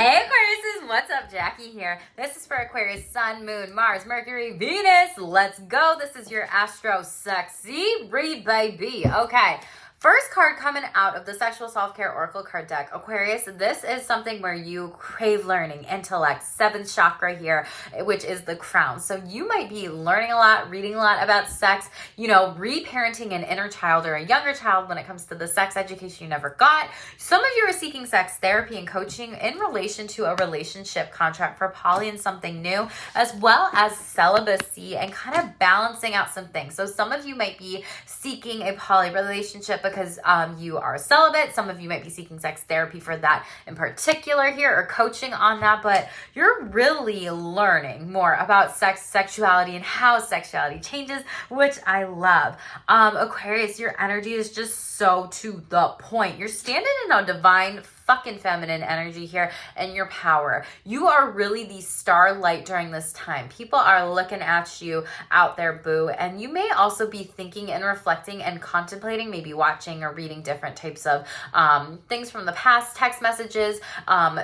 Hey Aquarius, what's up? Jackie here. This is for Aquarius, Sun, Moon, Mars, Mercury, Venus. Let's go. This is your Astro Sexy read, baby. Okay. First card coming out of the Sexual Self-Care Oracle card deck, Aquarius, this is something where you crave learning, intellect, 7th chakra here, which is the crown. So you might be learning a lot, reading a lot about sex, reparenting an inner child or a younger child when it comes to the sex education you never got. Some of you are seeking sex therapy and coaching in relation to a relationship contract for poly and something new, as well as celibacy and kind of balancing out some things. So some of you might be seeking a poly relationship because you are celibate. Some of you might be seeking sex therapy for that in particular here, or coaching on that, but you're really learning more about sex, sexuality, and how sexuality changes, which I love. Aquarius, your energy is just so to the point. You're standing in a divine fucking feminine energy here and your power. You are really the starlight during this time. People are looking at you out there, boo. And you may also be thinking and reflecting and contemplating, maybe watching or reading different types of things from the past, text messages,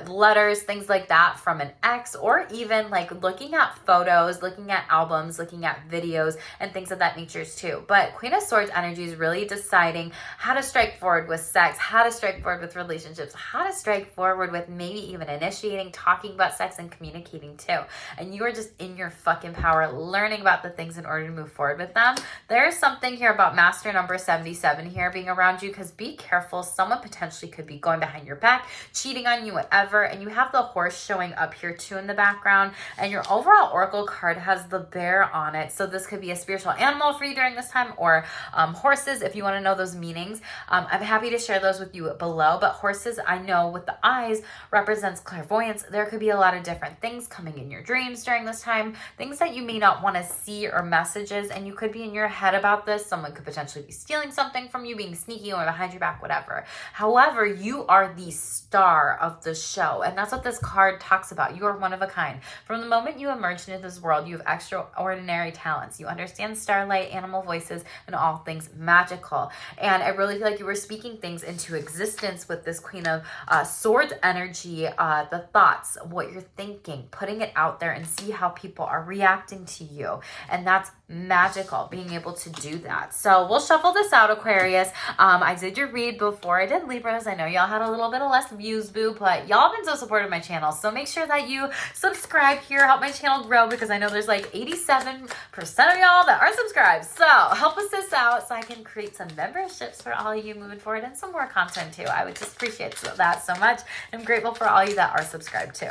letters, things like that from an ex, or even like looking at photos, looking at albums, looking at videos and things of that nature too. But Queen of Swords energy is really deciding how to strike forward with sex, how to strike forward with relationships, how to strike forward with maybe even initiating, talking about sex and communicating too. And you are just in your fucking power, learning about the things in order to move forward with them. There's something here about master number 77 here being around you, because be careful. Someone potentially could be going behind your back, cheating on you, whatever. And you have the horse showing up here too in the background. And your overall oracle card has the bear on it. So this could be a spiritual animal for you during this time, or horses, if you want to know those meanings. I'm happy to share those with you below. But horses, I know with the eyes, represents clairvoyance. There could be a lot of different things coming in your dreams during this time, things that you may not want to see, or messages, and you could be in your head about this. Someone could potentially be stealing something from you, being sneaky or behind your back, whatever. However, you are the star of the show, and that's what this card talks about. You are one of a kind. From the moment you emerged into this world, you have extraordinary talents. You understand starlight, animal voices, and all things magical. And I really feel like you were speaking things into existence with this Queen of Swords energy, the thoughts, what you're thinking, putting it out there and see how people are reacting to you. And that's magical, being able to do that. So we'll shuffle this out, Aquarius. I did your read before I did Libras. I know y'all had a little bit of less views, boo, but y'all have been so supportive of my channel. So make sure that you subscribe here, help my channel grow, because I know there's like 87% of y'all that aren't subscribed. So help us this out so I can create some memberships for all of you moving forward, and some more content too. I would just appreciate that so much. I'm grateful for all you that are subscribed too.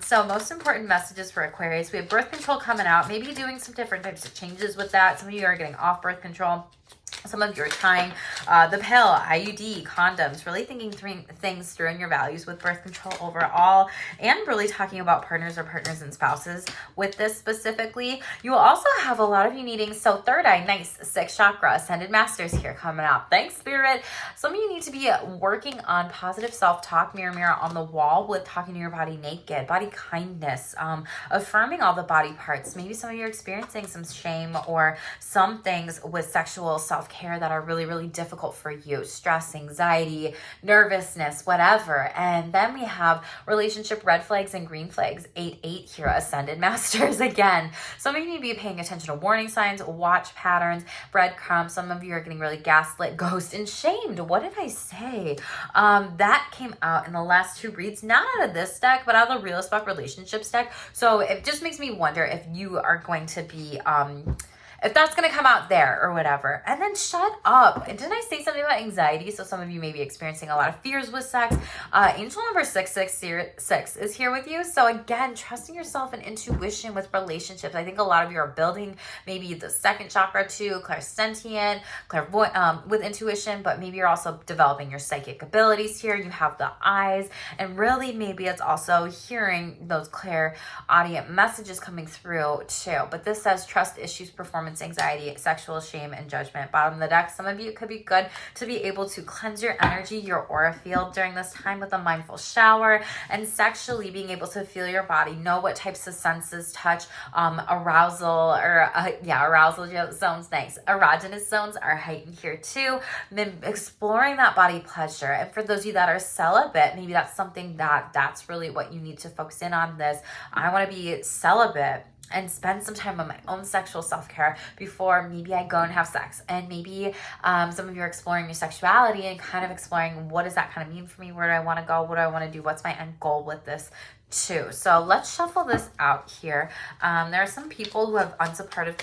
So most important messages for Aquarius. We have birth control coming out, maybe doing some different types of changes with that. Some of you are getting off birth control. Some of you are trying the pill, IUD, condoms, really thinking things through in your values with birth control overall, and really talking about partners or partners and spouses with this specifically. You will also have a lot of you needing, so third eye, nice, 6th chakra, ascended masters here coming out. Thanks, Spirit. Some of you need to be working on positive self-talk, mirror, mirror on the wall, with talking to your body naked, body kindness, affirming all the body parts. Maybe some of you are experiencing some shame or some things with sexual self-care that are really, really difficult for you. Stress, anxiety, nervousness, whatever. And then we have relationship red flags and green flags. 8-8 here, ascended masters again. Some of you need to be paying attention to warning signs, watch patterns, breadcrumbs. Some of you are getting really gaslit, ghost, and shamed. What did I say? That came out in the last 2 reads, not out of this deck, but out of the Real as Fuck Relationships deck. So it just makes me wonder if you are going to be if that's going to come out there or whatever. And then shut up. And didn't I say something about anxiety? So some of you may be experiencing a lot of fears with sex. Angel number 666 is here with you. So again, trusting yourself and intuition with relationships. I think a lot of you are building maybe the 2nd chakra too, clairsentient, clairvoyant, with intuition, but maybe you're also developing your psychic abilities here. You have the eyes, and really maybe it's also hearing those clairaudient messages coming through too. But this says trust issues, performance performance anxiety, sexual shame, and judgment. Bottom of the deck, some of you, it could be good to be able to cleanse your energy, your aura field during this time with a mindful shower, and sexually being able to feel your body, know what types of senses, touch, arousal, or arousal zones, nice. Erogenous zones are heightened here too. Then exploring that body pleasure. And for those of you that are celibate, maybe that's something that's really what you need to focus in on this. I want to be celibate and spend some time on my own sexual self-care before maybe I go and have sex. And maybe some of you are exploring your sexuality and kind of exploring, what does that kind of mean for me? Where do I want to go? What do I want to do? What's my end goal with this too? So let's shuffle this out here. There are some people who have unsupportive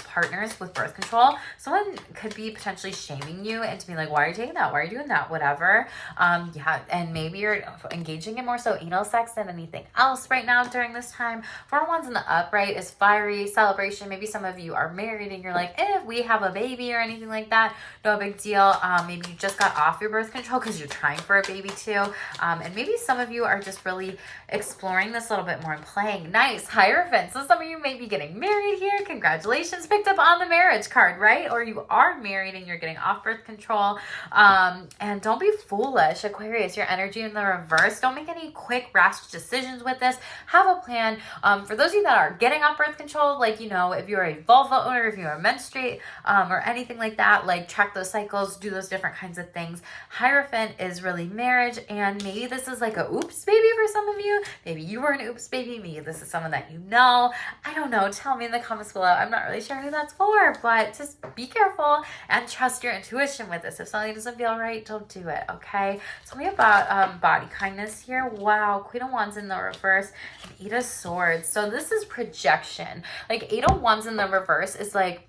partners with birth control. Someone could be potentially shaming you into being like, why are you taking that? Why are you doing that? Whatever. And maybe you're engaging in more so anal sex than anything else right now during this time. 4 wands in the upright is fiery celebration. Maybe some of you are married and you're like, if we have a baby or anything like that, no big deal. Maybe you just got off your birth control because you're trying for a baby too. And maybe some of you are just really exploring this a little bit more and playing. Nice. Hierophant. So some of you may be getting married here. Congratulations, picked up on the marriage card, right? Or you are married and you're getting off birth control. And don't be foolish, Aquarius. Your energy in the reverse. Don't make any quick, rash decisions with this. Have a plan. For those of you that are getting off birth control, like, if you're a vulva owner, if you're a menstruate, or anything like that, like track those cycles, do those different kinds of things. Hierophant is really marriage, and maybe this is like a oops baby for some of you. Maybe you were an oops baby. Maybe this is someone that you know. I don't know. Tell me in the comments below. I'm not really sure who that's for, but just be careful and trust your intuition with this. If something doesn't feel right, don't do it, okay? Tell me about body kindness here. Wow, Queen of Wands in the reverse and 8 of Swords. So this is projection. Like 8 of Wands in the reverse is like,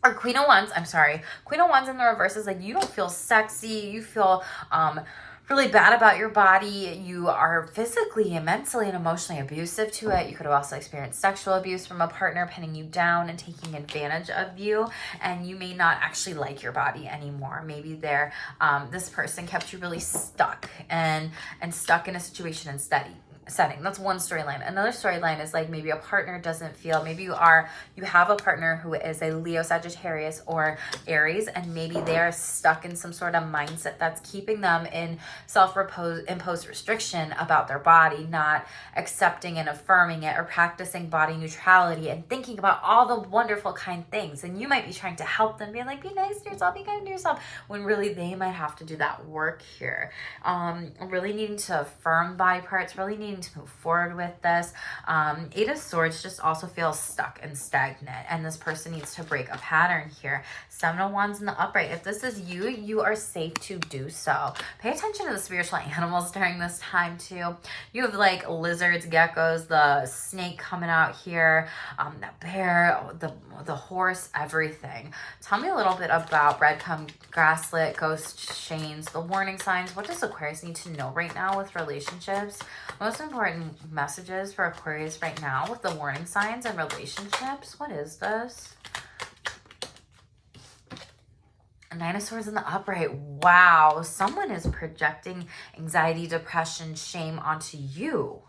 or Queen of Wands, I'm sorry. Queen of Wands in the reverse is like, you don't feel sexy. You feel really bad about your body. You are physically and mentally and emotionally abusive to it. You could have also experienced sexual abuse from a partner pinning you down and taking advantage of you. And you may not actually like your body anymore. Maybe this person kept you really stuck and stuck in a situation and setting. That's one storyline. Another storyline is like maybe a partner doesn't feel, maybe you have a partner who is a Leo, Sagittarius, or Aries, and maybe they're stuck in some sort of mindset that's keeping them in self-imposed restriction about their body, not accepting and affirming it, or practicing body neutrality and thinking about all the wonderful kind things. And you might be trying to help them, being like, be nice to yourself, be kind to yourself, when really they might have to do that work here. Really needing to affirm body parts, really needing to move forward with this. 8 of Swords just also feels stuck and stagnant, and this person needs to break a pattern here. 7 of Wands in the upright. If this is you, you are safe to do so. Pay attention to the spiritual animals during this time too. You have like lizards, geckos, the snake coming out here, the bear, the horse, everything. Tell me a little bit about breadcrumb, gaslit, ghost chains, the warning signs. What does Aquarius need to know right now with relationships? Most important messages for Aquarius right now with the warning signs and relationships. What is this? 9 of Swords in the upright. Wow. Someone is projecting anxiety, depression, shame onto you.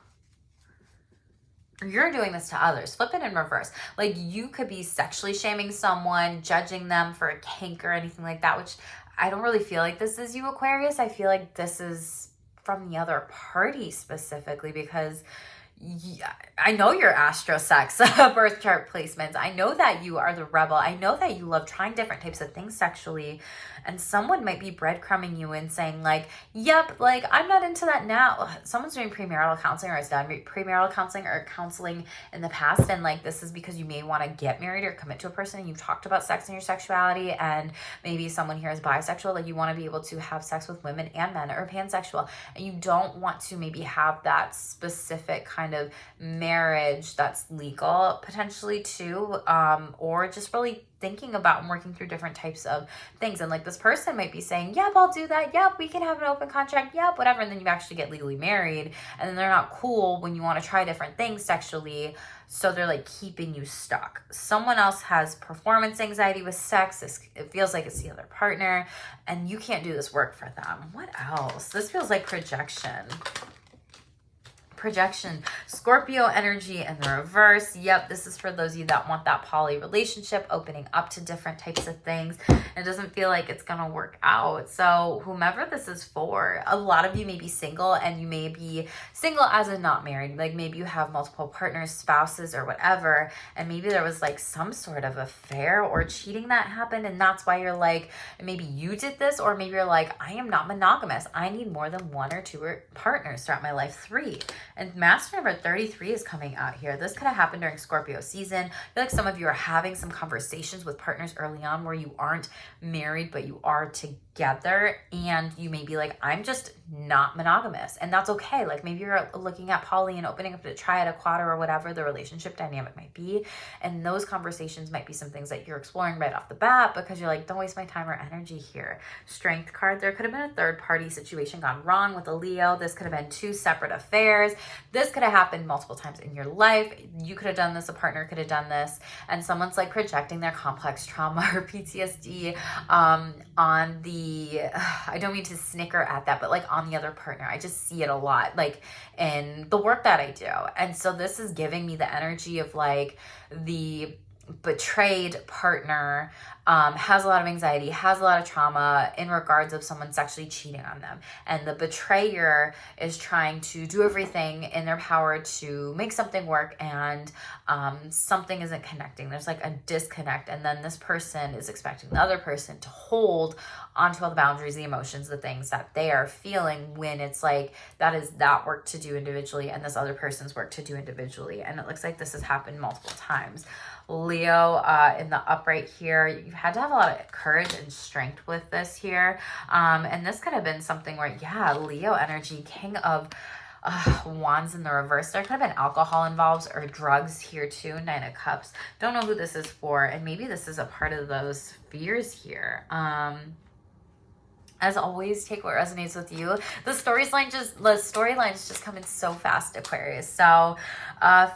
You're doing this to others. Flip it in reverse. Like you could be sexually shaming someone, judging them for a kink or anything like that, which I don't really feel like this is you, Aquarius. I feel like this is from the other party specifically, because I know your astro sex birth chart placements. I know that you are the rebel. I know that you love trying different types of things sexually. And someone might be breadcrumbing you and saying like, yep, like I'm not into that now. Someone's doing premarital counseling or has done premarital counseling or counseling in the past. And like, this is because you may want to get married or commit to a person and you've talked about sex and your sexuality. And maybe someone here is bisexual. Like you want to be able to have sex with women and men, or pansexual. And you don't want to maybe have that specific kind of marriage that's legal potentially too. Or just really thinking about and working through different types of things. And like this person might be saying, yep, I'll do that. Yep, we can have an open contract. Yep, whatever. And then you actually get legally married. And then they're not cool when you want to try different things sexually. So they're like keeping you stuck. Someone else has performance anxiety with sex. It feels like it's the other partner. And you can't do this work for them. What else? This feels like projection. projection, Scorpio energy in the reverse. Yep, this is for those of you that want that poly relationship, opening up to different types of things. It doesn't feel like it's gonna work out. So whomever this is for, a lot of you may be single, and you may be single as in not married. Like maybe you have multiple partners, spouses, or whatever, and maybe there was like some sort of affair or cheating that happened, and that's why you're like, maybe you did this, or maybe you're like, I am not monogamous. I need more than one or two partners throughout my life. 3. And master number 33 is coming out here. This could have happened during Scorpio season. I feel like some of you are having some conversations with partners early on where you aren't married, but you are together, and you may be like, I'm just not monogamous, and that's okay. Like maybe you're looking at poly and opening up to triad, a quad, or whatever the relationship dynamic might be, and those conversations might be some things that you're exploring right off the bat because you're like, don't waste my time or energy here. Strength card, there could have been a third party situation gone wrong with a Leo. This could have been 2 separate affairs. This could have happened multiple times in your life. You could have done this, a partner could have done this, and someone's like projecting their complex trauma or PTSD on the, I don't mean to snicker at that, but like on the other partner. I just see it a lot, like in the work that I do. And so this is giving me the energy of like the betrayed partner has a lot of anxiety, has a lot of trauma in regards of someone sexually cheating on them. And the betrayer is trying to do everything in their power to make something work, and something isn't connecting. There's like a disconnect. And then this person is expecting the other person to hold onto all the boundaries, the emotions, the things that they are feeling, when it's like that is that work to do individually and this other person's work to do individually. And it looks like this has happened multiple times. Leo in the upright here, you've had to have a lot of courage and strength with this here. And this could have been something where, yeah, Leo energy, King of Wands in the reverse. There could have been alcohol involved or drugs here too. 9 of Cups. Don't know who this is for. And maybe this is a part of those fears here. As always, take what resonates with you. The storylines just come in so fast, Aquarius. So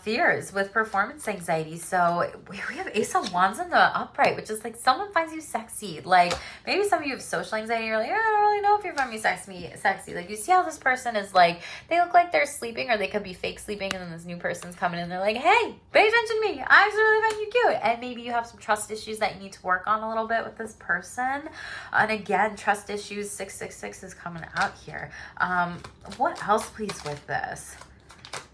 fears with performance anxiety. So we have Ace of Wands in the upright, which is like someone finds you sexy. Like maybe some of you have social anxiety. You're like, I don't really know if you're finding me sexy. Like you see how this person is like, they look like they're sleeping, or they could be fake sleeping, and then this new person's coming in and they're like, hey, pay attention to me. I actually really find you cute. And maybe you have some trust issues that you need to work on a little bit with this person. And again, trust issues. 666 is coming out here. What else, please, with this?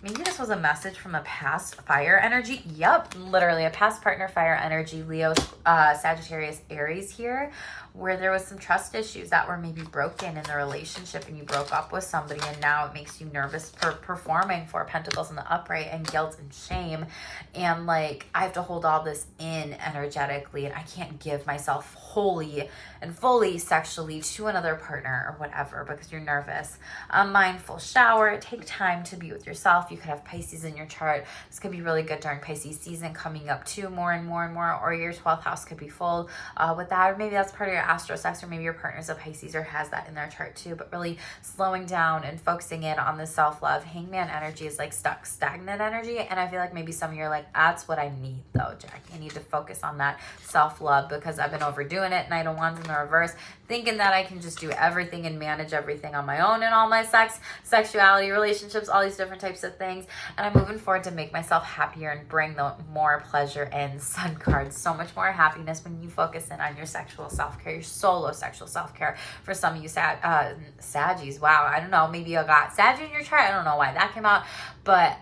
Maybe this was a message from a past fire energy. Yep, literally a past partner fire energy. Leo, Sagittarius, Aries here, where there was some trust issues that were maybe broken in the relationship, and you broke up with somebody, and now it makes you nervous for performing. 4 Pentacles in the upright, and guilt and shame. And like, I have to hold all this in energetically, and I can't give myself wholly and fully sexually to another partner or whatever because you're nervous. A mindful shower. Take time to be with yourself. You could have Pisces in your chart. This could be really good during Pisces season coming up too, more and more and more, or your 12th house could be full with that, or maybe that's part of your astro sex, or maybe your partner's a Pisces or has that in their chart too. But really slowing down and focusing in on the self-love. Hangman energy is like stuck, stagnant energy, and I feel like maybe some of you are like, that's what I need though, Jackie. I need to focus on that self-love because I've been overdoing it. Knight of Wands in the reverse, thinking that I can just do everything and manage everything on my own and all my sexuality, relationships, all these different types of things. And I'm moving forward to make myself happier and bring the more pleasure in. Sun cards, so much more happiness when you focus in on your sexual self-care, your solo sexual self-care. For some of you Saggies, wow, I don't know, maybe you got Saggy in your chart. I don't know why that came out, but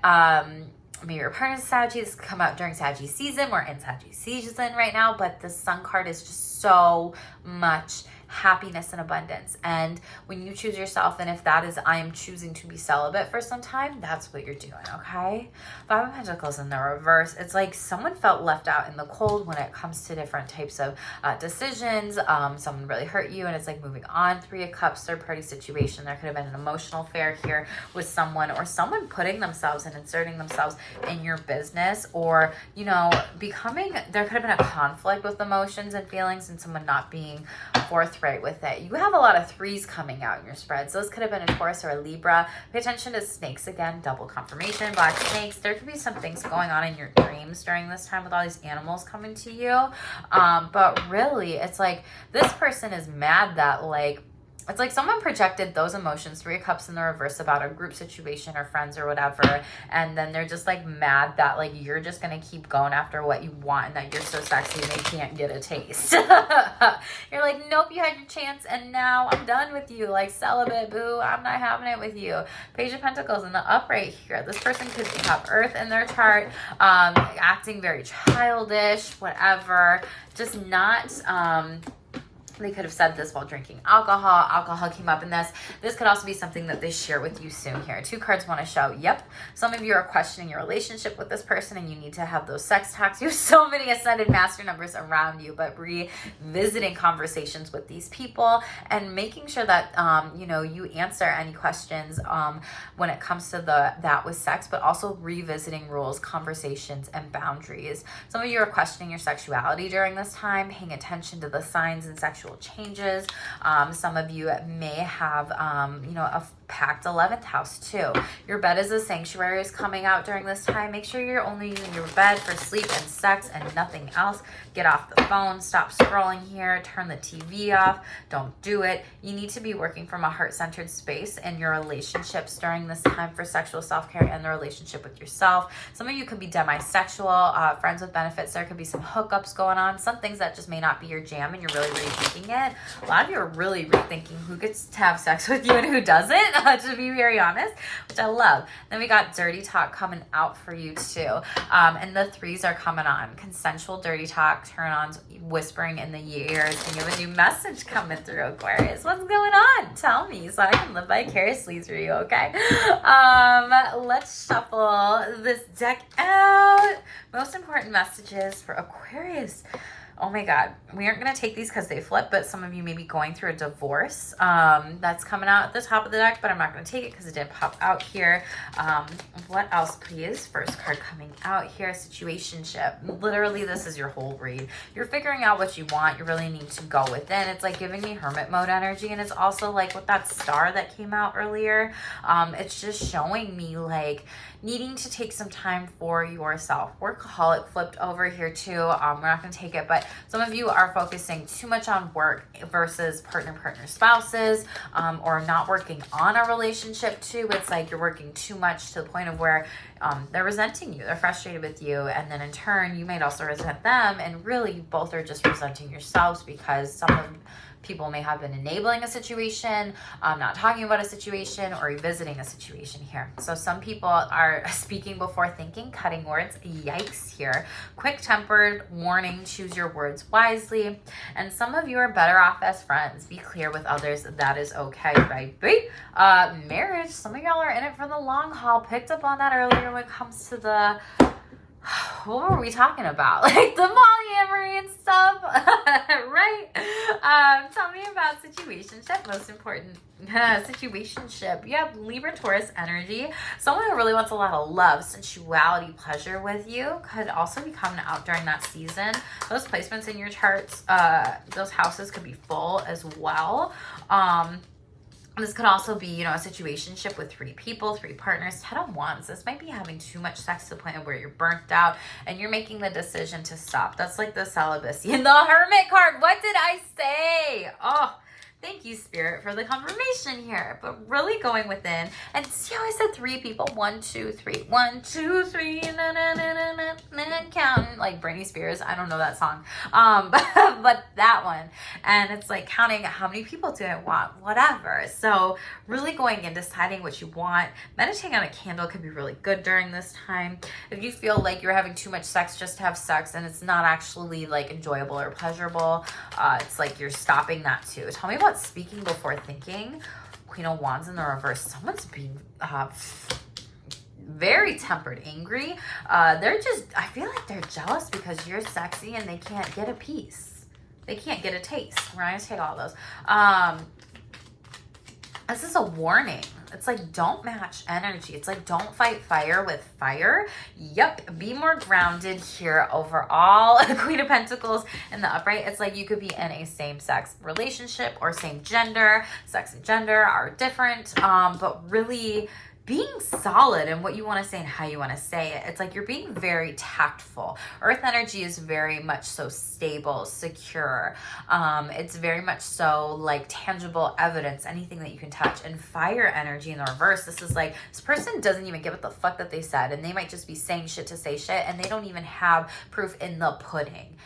maybe your partner's Saggies come out during Saggy season. We're in Saggy season right now, but the Sun card is just so much happiness and abundance. And when you choose yourself, and if that is, I am choosing to be celibate for some time, that's what you're doing, okay? 5 of Pentacles in the reverse. It's like someone felt left out in the cold when it comes to different types of decisions. Someone really hurt you, and it's like moving on. 3 of Cups, third party situation. There could have been an emotional affair here with someone, or someone putting themselves and inserting themselves in your business, or, you know, there could have been a conflict with emotions and feelings, and someone not being forthright with it. You have a lot of 3s coming out in your spreads. Those could have been a Taurus or a Libra. Pay attention to snakes again, double confirmation, black snakes. There could be some things going on in your dreams during this time with all these animals coming to you. But really, it's like this person is mad that like it's like someone projected those emotions, 3 of Cups in the reverse, about a group situation or friends or whatever, and then they're just like mad that like you're just gonna keep going after what you want and that you're so sexy and they can't get a taste. You're like, nope, you had your chance and now I'm done with you. Like, celibate, boo, I'm not having it with you. Page of Pentacles in the upright here. This person could have Earth in their chart, acting very childish, whatever, just not they could have said this while drinking alcohol. Alcohol came up in this. This could also be something that they share with you soon here. 2 cards want to show, yep, some of you are questioning your relationship with this person and you need to have those sex talks. You have so many ascended master numbers around you, but revisiting conversations with these people and making sure that, you answer any questions when it comes to that with sex, but also revisiting rules, conversations, and boundaries. Some of you are questioning your sexuality during this time, paying attention to the signs and sexual changes. Some of you may have, a packed 11th house too. Your bed is a sanctuary is coming out during this time. Make sure you're only using your bed for sleep and sex and nothing else. Get off the phone. Stop scrolling here. Turn the TV off. Don't do it. You need to be working from a heart-centered space in your relationships during this time for sexual self-care and the relationship with yourself. Some of you could be demisexual, friends with benefits. There could be some hookups going on, some things that just may not be your jam and you're really rethinking it. A lot of you are really rethinking who gets to have sex with you and who doesn't. To be very honest, which I love. Then we got dirty talk coming out for you too. And the 3s are coming on. Consensual dirty talk, turn-ons, whispering in the ears, and you have a new message coming through, Aquarius. What's going on? Tell me so I can live vicariously through you, okay? Let's shuffle this deck out. Most important messages for Aquarius. Oh my God, we aren't going to take these because they flip, but some of you may be going through a divorce. That's coming out at the top of the deck, but I'm not going to take it because it didn't pop out here. What else, please? First card coming out here, situationship. Literally, this is your whole read. You're figuring out what you want. You really need to go within. It's like giving me hermit mode energy, and it's also like with that star that came out earlier, it's just showing me like needing to take some time for yourself. Workaholic flipped over here too. We're not going to take it, but some of you are focusing too much on work versus partner, spouses, or not working on a relationship too. It's like you're working too much to the point of where they're resenting you. They're frustrated with you. And then in turn, you might also resent them. And really, you both are just resenting yourselves because some of people may have been enabling a situation, not talking about a situation, or revisiting a situation here. So some people are speaking before thinking, cutting words. Yikes here. Quick-tempered, warning, choose your words wisely. And some of you are better off as friends. Be clear with others. That is okay, baby. Marriage. Some of y'all are in it for the long haul. Picked up on that earlier when it comes to the... What were we talking about? Like the polyamory and stuff, right? Tell me about situationship. Most important, situationship. You have Libra, Taurus energy. Someone who really wants a lot of love, sensuality, pleasure with you could also be coming out during that season. Those placements in your charts, those houses could be full as well. This could also be, a situationship with 3 people, 3 partners, 10 of Wands. This might be having too much sex to the point where you're burnt out and you're making the decision to stop. That's like the celibacy in the Hermit card. What did I say? Oh, thank you, Spirit, for the confirmation here. But really going within. And see how I said 3 people? 1, 2, 3. 1, 2, 3. Na, na, na, na, na, na, counting. Like Britney Spears. I don't know that song. But that one. And it's like counting how many people do I want? Whatever. So really going in, deciding what you want. Meditating on a candle could be really good during this time. If you feel like you're having too much sex just to have sex and it's not actually like enjoyable or pleasurable, it's like you're stopping that too. Tell me about speaking before thinking. Queen of Wands in the reverse. Someone's being very tempered, angry. I feel like they're jealous because you're sexy and they can't get a piece. They can't get a taste. We're not going to take all those. This is a warning. It's like, don't match energy. It's like, don't fight fire with fire. Yep. Be more grounded here overall. Queen of Pentacles in the upright. It's like you could be in a same-sex relationship or same gender. Sex and gender are different. But really being solid in what you want to say and how you want to say it. It's like you're being very tactful. Earth energy is very much so stable, secure. It's very much so like tangible evidence, anything that you can touch. And fire energy in the reverse, this is like, this person doesn't even give what the fuck that they said, and they might just be saying shit to say shit, and they don't even have proof in the pudding.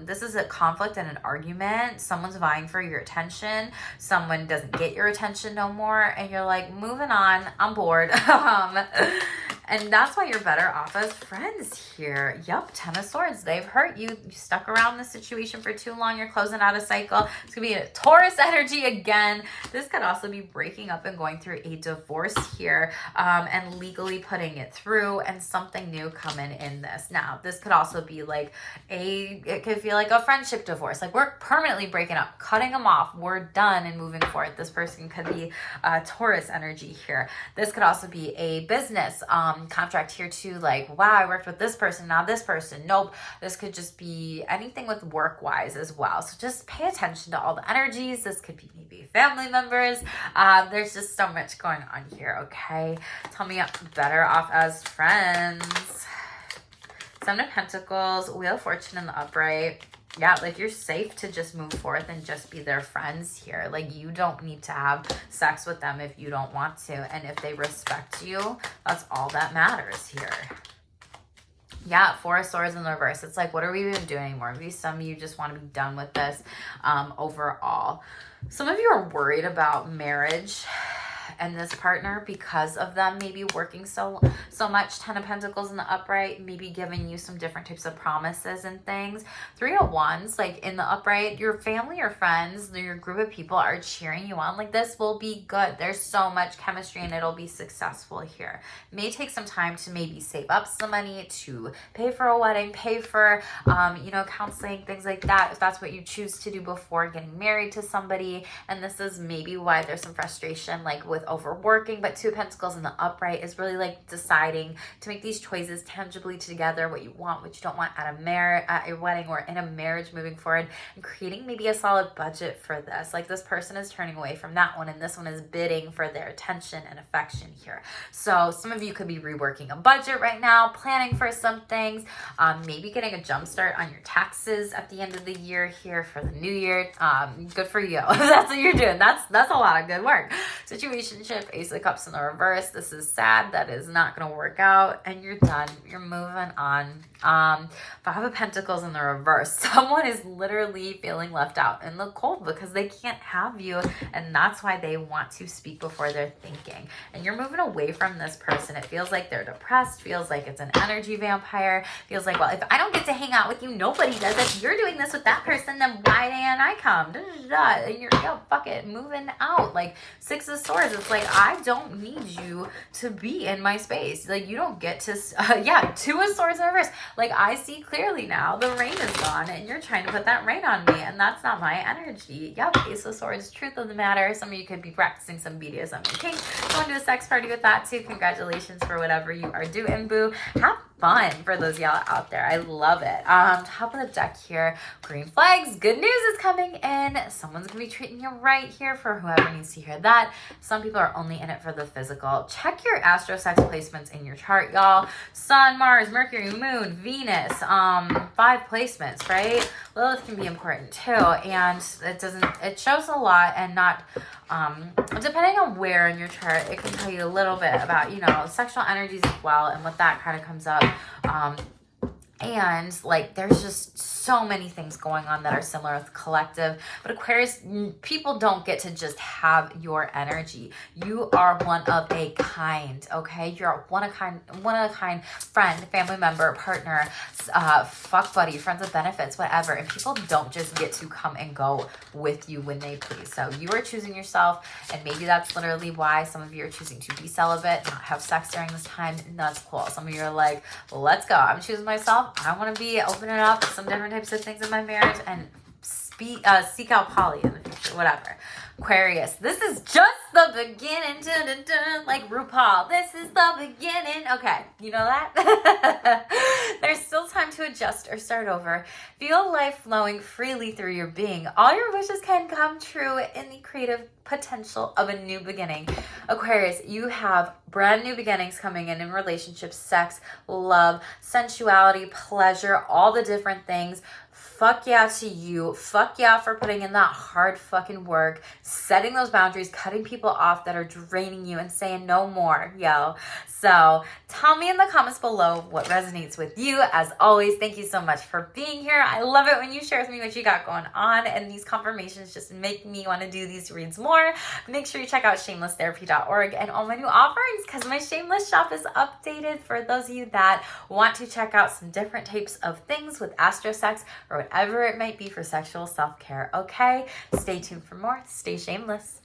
This is a conflict and an argument. Someone's vying for your attention. Someone doesn't get your attention no more. And you're like, moving on, I'm bored. And that's why you're better off as friends here. Yup, 10 of Swords. They've hurt you. You stuck around the situation for too long. You're closing out a cycle. It's going to be a Taurus energy again. This could also be breaking up and going through a divorce here, and legally putting it through, and something new coming in this. Now, this could also be like it could feel like a friendship divorce. Like, we're permanently breaking up, cutting them off. We're done and moving forward. This person could be Taurus energy here. This could also be a business contract here too. Like, wow, I worked with this person, now this person. Nope. This could just be anything with work wise as well. So just pay attention to all the energies. This could be maybe family members. There's just so much going on here. Okay. Tell me I'm better off as friends. Seven of Pentacles, Wheel of Fortune in the upright. Yeah, like you're safe to just move forth and just be their friends here. Like, you don't need to have sex with them if you don't want to. And if they respect you, that's all that matters here. Yeah, Four of Swords in the reverse. It's like, what are we even doing anymore? Maybe some of you just want to be done with this overall. Some of you are worried about marriage and this partner because of them maybe working so much. 10 of Pentacles in the upright, maybe giving you some different types of promises and things. 3 of Wands, like in the upright, your family or friends, your group of people are cheering you on. Like, this will be good. There's so much chemistry and it'll be successful here. It may take some time to maybe save up some money to pay for a wedding, pay for, counseling, things like that, if that's what you choose to do before getting married to somebody. And this is maybe why there's some frustration, like with overworking. But 2 of Pentacles in the upright is really like deciding to make these choices tangibly together, what you want, what you don't want at a wedding or in a marriage moving forward, and creating maybe a solid budget for this. Like, this person is turning away from that one, and this one is bidding for their attention and affection here. So some of you could be reworking a budget right now, planning for some things, maybe getting a jump start on your taxes at the end of the year here for the new year. Good for you. That's what you're doing. That's a lot of good work. Situationship, Ace of Cups in the reverse. This is sad. That is not going to work out, and you're done. You're moving on. 5 of Pentacles in the reverse. Someone is literally feeling left out in the cold because they can't have you, and that's why they want to speak before they're thinking. And you're moving away from this person. It feels like they're depressed, feels like it's an energy vampire, feels like, well, if I don't get to hang out with you, nobody does. If you're doing this with that person, then why didn't I come? And you're, fuck it, moving out. Like, 6 of Swords, it's like, I don't need you to be in my space. Like, you don't get to, 2 of Swords in reverse. Like, I see clearly now, the rain is gone, and you're trying to put that rain on me, and that's not my energy. Ace of Swords, truth of the matter. Some of you could be practicing some BDSM kink, going to a sex party with that too. Congratulations for whatever you are doing, boo. Have fun for those y'all out there. I love it. Top of the deck here, green flags. Good news is coming in. Someone's gonna be treating you right here for whoever needs to hear that. Some people are only in it for the physical. Check your astro sex placements in your chart, y'all. Sun, Mars, Mercury, Moon, Venus, 5 placements, right? Lilith can be important too, and it shows a lot, and not depending on where in your chart, it can tell you a little bit about, sexual energies as well, and what that kind of comes up. And like, there's just so many things going on that are similar with collective. But Aquarius, people don't get to just have your energy. You are one of a kind, okay? You're one of a kind friend, family member, partner, fuck buddy, friends with benefits, whatever. And people don't just get to come and go with you when they please. So you are choosing yourself, and maybe that's literally why some of you are choosing to be celibate, not have sex during this time, and that's cool. Some of you are like, well, let's go. I'm choosing myself. I want to be opening up some different types of things in my marriage, and seek out poly in the future, whatever. Aquarius, this is just the beginning, dun, dun, dun, like RuPaul. This is the beginning. Okay, you know that? There's still time to adjust or start over. Feel life flowing freely through your being. All your wishes can come true in the creative potential of a new beginning. Aquarius, you have brand new beginnings coming in relationships, sex, love, sensuality, pleasure, all the different things. Fuck yeah to you. Fuck yeah for putting in that hard fucking work, setting those boundaries, cutting people off that are draining you and saying no more, yo. So tell me in the comments below what resonates with you. As always, thank you so much for being here. I love it when you share with me what you got going on, and these confirmations just make me want to do these reads more. Make sure you check out shamelesstherapy.org and all my new offerings, because my Shameless shop is updated for those of you that want to check out some different types of things with astrosex or whatever it might be for sexual self-care. Okay, stay tuned for more. Stay shameless.